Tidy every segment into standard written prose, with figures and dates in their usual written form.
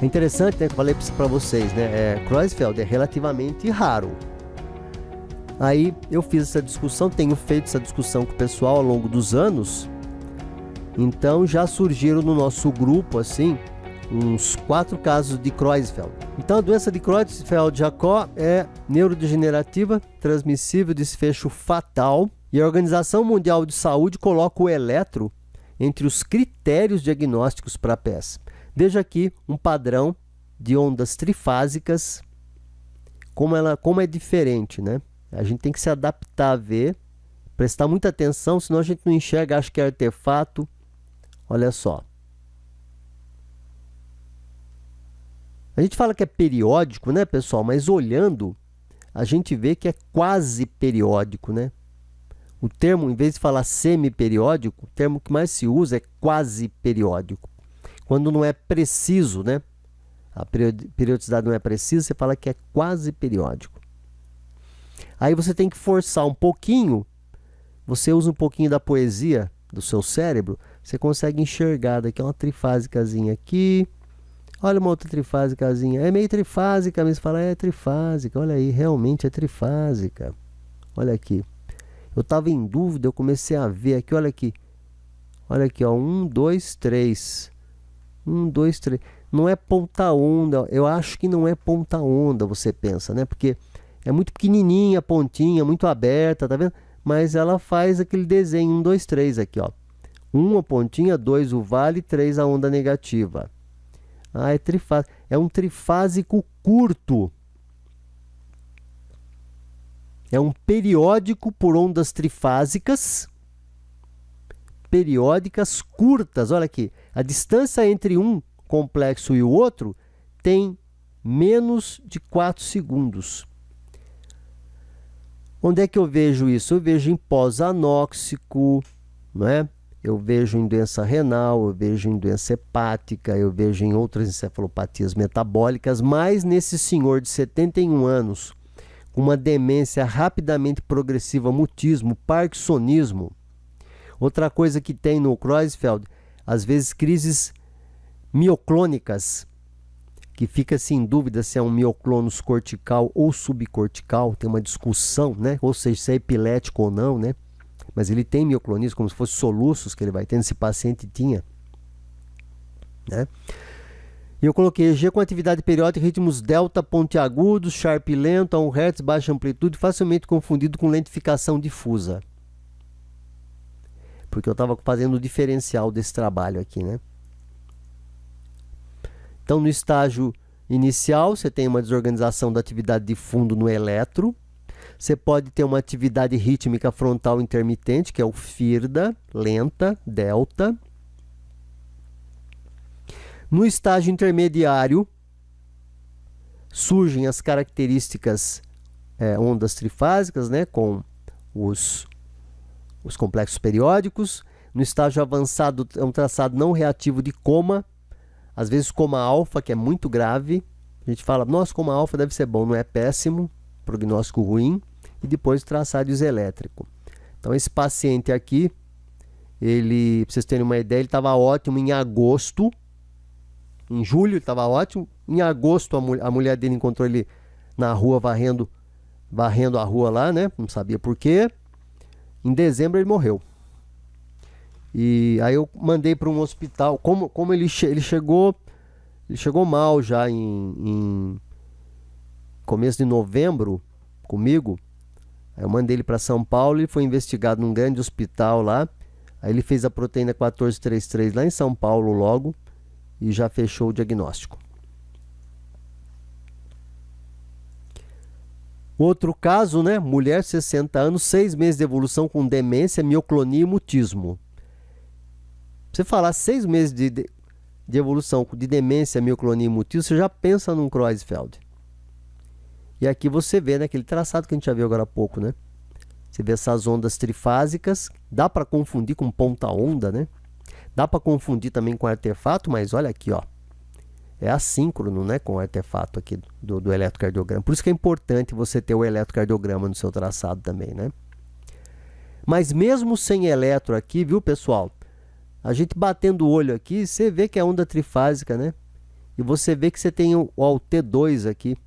É interessante, né, que eu falei para vocês, né, Creutzfeldt é relativamente raro. Aí eu fiz essa discussão, tenho feito essa discussão com o pessoal ao longo dos anos. Então já surgiram no nosso grupo, assim, uns 4 casos de Creutzfeldt. Então a doença de Creutzfeldt-Jakob é neurodegenerativa, transmissível, desfecho fatal. E a Organização Mundial de Saúde coloca o eletro entre os critérios diagnósticos para a PS. Veja aqui um padrão de ondas trifásicas, como é diferente, né? A gente tem que se adaptar a ver, prestar muita atenção, senão a gente não enxerga, acha que é artefato. Olha só. A gente fala que é periódico, né, pessoal? Mas olhando, a gente vê que é quase periódico, né? O termo, em vez de falar semiperiódico, o termo que mais se usa é quase periódico. Quando não é preciso, né? A periodicidade não é precisa, você fala que é quase periódico. Aí você tem que forçar um pouquinho, você usa um pouquinho da poesia do seu cérebro, você consegue enxergar daqui uma trifásicazinha aqui. Olha uma outra trifásicazinha. É meio trifásica, mas você fala, é trifásica. Olha aí, realmente é trifásica. Olha aqui. Eu estava em dúvida, eu comecei a ver aqui, olha aqui. Olha aqui, ó, 1, 2, 3. 1, 2, 3. Não é ponta onda, eu acho que não é ponta onda, você pensa, né? Porque é muito pequenininha a pontinha, muito aberta, tá vendo? Mas ela faz aquele desenho 1, 2, 3 aqui, ó. 1 a pontinha, 2 o vale, 3 a onda negativa. Ah, é trifásico. É um trifásico curto. É um periódico por ondas trifásicas, periódicas curtas. Olha aqui, a distância entre um complexo e o outro tem menos de 4 segundos. Onde é que eu vejo isso? Eu vejo em pós-anóxico, não é? Eu vejo em doença renal, eu vejo em doença hepática, eu vejo em outras encefalopatias metabólicas, mas nesse senhor de 71 anos, com uma demência rapidamente progressiva, mutismo, parkinsonismo. Outra coisa que tem no Creutzfeldt, às vezes crises mioclônicas, que fica-se em dúvida se é um mioclonus cortical ou subcortical, tem uma discussão, né? Ou seja, se é epilético ou não, né? Mas ele tem mioclonismo, como se fosse soluços que ele vai tendo, esse paciente tinha, né? E eu coloquei EG com atividade periódica, ritmos delta pontiagudos, sharp lento, a 1 Hz, baixa amplitude, facilmente confundido com lentificação difusa. Porque eu estava fazendo o diferencial desse trabalho aqui, né? Então, no estágio inicial, você tem uma desorganização da atividade de fundo no eletro. Você pode ter uma atividade rítmica frontal intermitente, que é o FIRDA, lenta, delta. No estágio intermediário, surgem as características ondas trifásicas, né, com os complexos periódicos. No estágio avançado, é um traçado não reativo de coma, às vezes coma alfa, que é muito grave. A gente fala, nossa, coma alfa deve ser bom, não é péssimo, prognóstico ruim. E depois traçado isoelétrico. Então esse paciente aqui, ele, para vocês terem uma ideia, ele estava ótimo em agosto. Em julho ele estava ótimo. Em agosto a mulher dele encontrou ele na rua varrendo a rua lá, né? Não sabia por quê. Em dezembro ele morreu. E aí eu mandei para um hospital. Como ele chegou mal já em começo de novembro comigo. Aí eu mandei ele para São Paulo, ele foi investigado num grande hospital lá. Aí ele fez a proteína 1433 lá em São Paulo logo e já fechou o diagnóstico. Outro caso, né? Mulher, 60 anos, 6 meses de evolução com demência, mioclonia e mutismo. Você falar 6 meses de evolução de demência, mioclonia e mutismo, você já pensa num Creutzfeldt. E aqui você vê, né, aquele traçado que a gente já viu agora há pouco, né? Você vê essas ondas trifásicas, dá para confundir com ponta onda, né? Dá para confundir também com artefato, mas olha aqui, ó. É assíncrono, né, com o artefato aqui do eletrocardiograma. Por isso que é importante você ter o eletrocardiograma no seu traçado também, né? Mas mesmo sem eletro aqui, viu, pessoal? A gente batendo o olho aqui, você vê que é onda trifásica, né? E você vê que você tem o T2 aqui.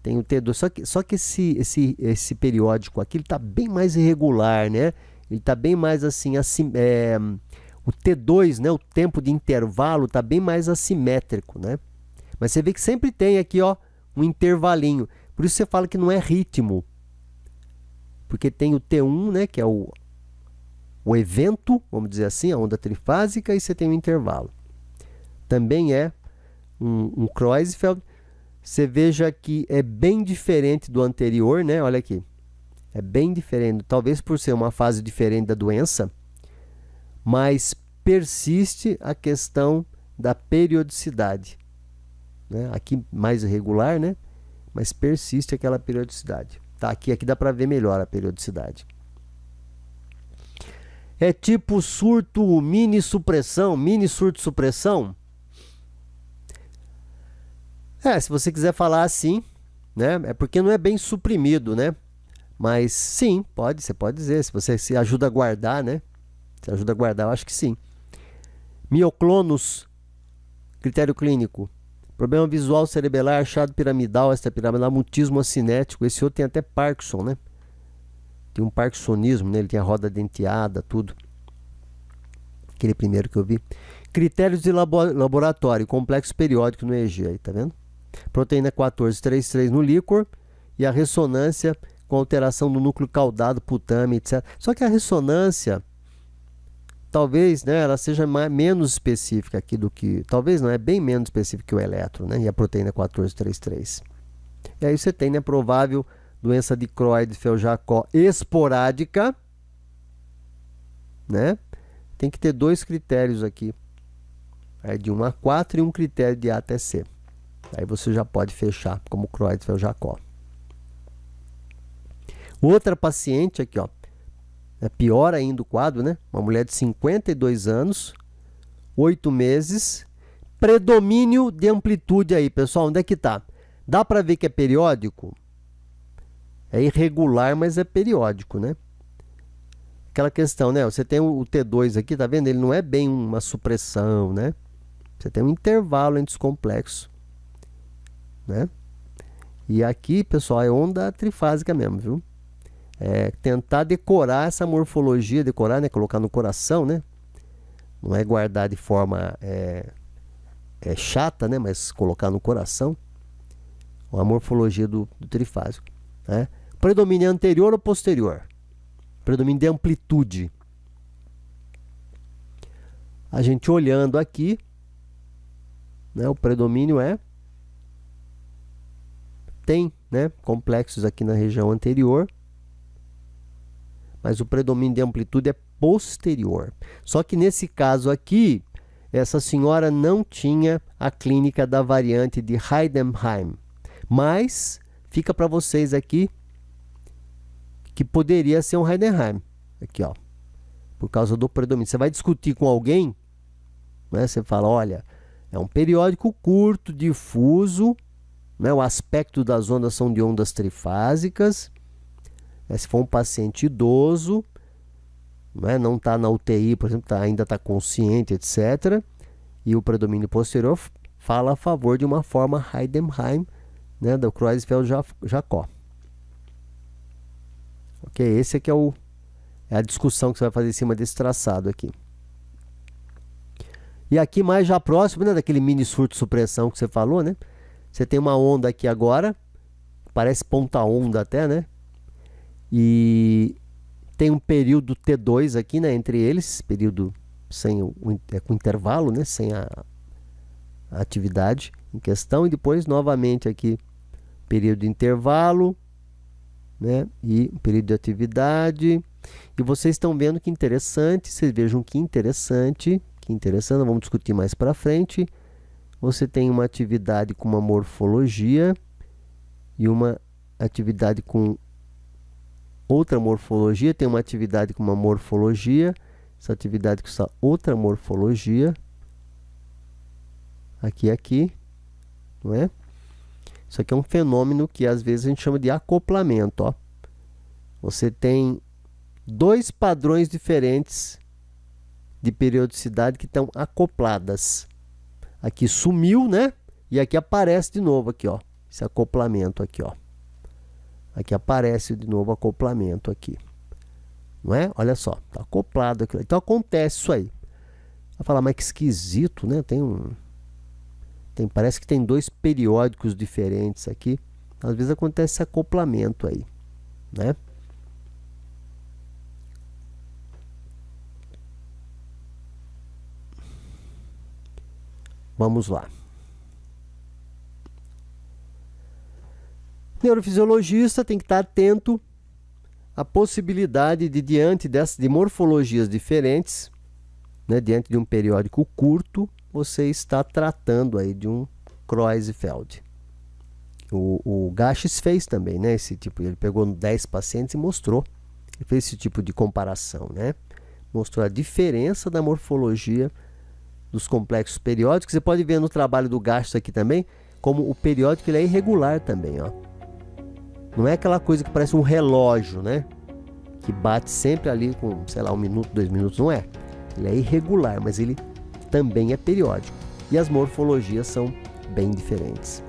Tem o T2. Só que esse periódico aqui está bem mais irregular, né? Ele está bem mais assim, o T2, né? O tempo de intervalo está bem mais assimétrico, né? Mas você vê que sempre tem aqui, ó, um intervalinho. Por isso você fala que não é ritmo. Porque tem o T1, né? Que é o evento, vamos dizer assim, a onda trifásica, e você tem um intervalo. Também é um Kreuzfeld. Você veja que é bem diferente do anterior, né? Olha aqui. É bem diferente, talvez por ser uma fase diferente da doença, mas persiste a questão da periodicidade, né? Aqui mais irregular, né? Mas persiste aquela periodicidade. Tá, aqui dá para ver melhor a periodicidade. É tipo surto mini surto supressão? Se você quiser falar assim, né? É porque não é bem suprimido, né? Mas sim, você pode dizer, se você se ajuda a guardar, né? Se ajuda a guardar, eu acho que sim. Mioclonus, critério clínico. Problema visual cerebelar, achado piramidal, extrapiramidal, mutismo acinético. Esse outro tem até Parkinson, né? Tem um parkinsonismo, né? Ele tem a roda denteada, tudo. Aquele primeiro que eu vi. Critérios de laboratório, complexo periódico no EG, aí, tá vendo? Proteína 1433 no líquor e a ressonância com alteração do núcleo caudado, putame, etc. Só que a ressonância, talvez, né, ela seja menos específica aqui do que... Talvez não, é bem menos específica que o eletro, né? E a proteína 1433. E aí você tem, né, provável doença de Creutzfeldt-Jakob esporádica, né? Tem que ter dois critérios aqui. Aí de 1 a 4 e um critério de A até C. Aí você já pode fechar como Creutzfeldt-Jakob. Outra paciente aqui, ó. É pior ainda o quadro, né? Uma mulher de 52 anos, 8 meses, predomínio de amplitude aí, pessoal. Onde é que tá? Dá para ver que é periódico? É irregular, mas é periódico, né? Aquela questão, né? Você tem o T2 aqui, tá vendo? Ele não é bem uma supressão, né? Você tem um intervalo entre os complexos, né? E aqui, pessoal, é onda trifásica mesmo, viu? É tentar decorar essa morfologia, decorar, né? Colocar no coração, né? Não é guardar de forma chata, né? Mas colocar no coração a morfologia do trifásico, né? Predomínio anterior ou posterior? Predomínio de amplitude. A gente olhando aqui, né? O predomínio tem, né, complexos aqui na região anterior, mas o predomínio de amplitude é posterior. Só que nesse caso aqui, essa senhora não tinha a clínica da variante de Heidenheim, mas fica para vocês aqui que poderia ser um Heidenheim, aqui, ó, por causa do predomínio. Você vai discutir com alguém, né? Você fala, olha, é um periódico curto, difuso, né? O aspecto das ondas são de ondas trifásicas. Se for um paciente idoso, né? Não está na UTI, por exemplo, ainda está consciente, etc. E o predomínio posterior fala a favor de uma forma Heidenheim, né? Do Creutzfeldt-Jakob. Ok, esse aqui é a discussão que você vai fazer em cima desse traçado aqui. E aqui mais já próximo, né, daquele mini surto supressão que você falou, né? Você tem uma onda aqui agora, parece ponta-onda até, né? E tem um período T2 aqui, né, entre eles, período com intervalo, né, sem a atividade em questão, e depois novamente aqui período de intervalo, né, e período de atividade. E vocês estão vendo que interessante, vocês vejam que interessante, vamos discutir mais para frente. Você tem uma atividade com uma morfologia e uma atividade com outra morfologia, tem uma atividade com uma morfologia, essa atividade com essa outra morfologia, aqui, não é? Isso aqui é um fenômeno que às vezes a gente chama de acoplamento, ó. Você tem dois padrões diferentes de periodicidade que estão acopladas. Aqui sumiu, né? E aqui aparece de novo aqui, ó, esse acoplamento aqui, ó. Aqui aparece de novo o acoplamento aqui. Não é? Olha só, tá acoplado aqui. Então acontece isso aí. Vai falar, mas que esquisito, né? Parece que tem dois periódicos diferentes aqui. Às vezes acontece esse acoplamento aí, né? Vamos lá. Neurofisiologista tem que estar atento à possibilidade de, diante de morfologias diferentes, né, diante de um periódico curto, você está tratando aí de um Creutzfeldt. O Gaches fez também, né, esse tipo, ele pegou 10 pacientes e mostrou, ele fez esse tipo de comparação, né, mostrou a diferença da morfologia dos complexos periódicos. Você pode ver no trabalho do Gaches aqui também, como o periódico ele é irregular também, ó. Não é aquela coisa que parece um relógio, né, que bate sempre ali com, sei lá, 1 minuto, 2 minutos, não é. Ele é irregular, mas ele também é periódico. E as morfologias são bem diferentes.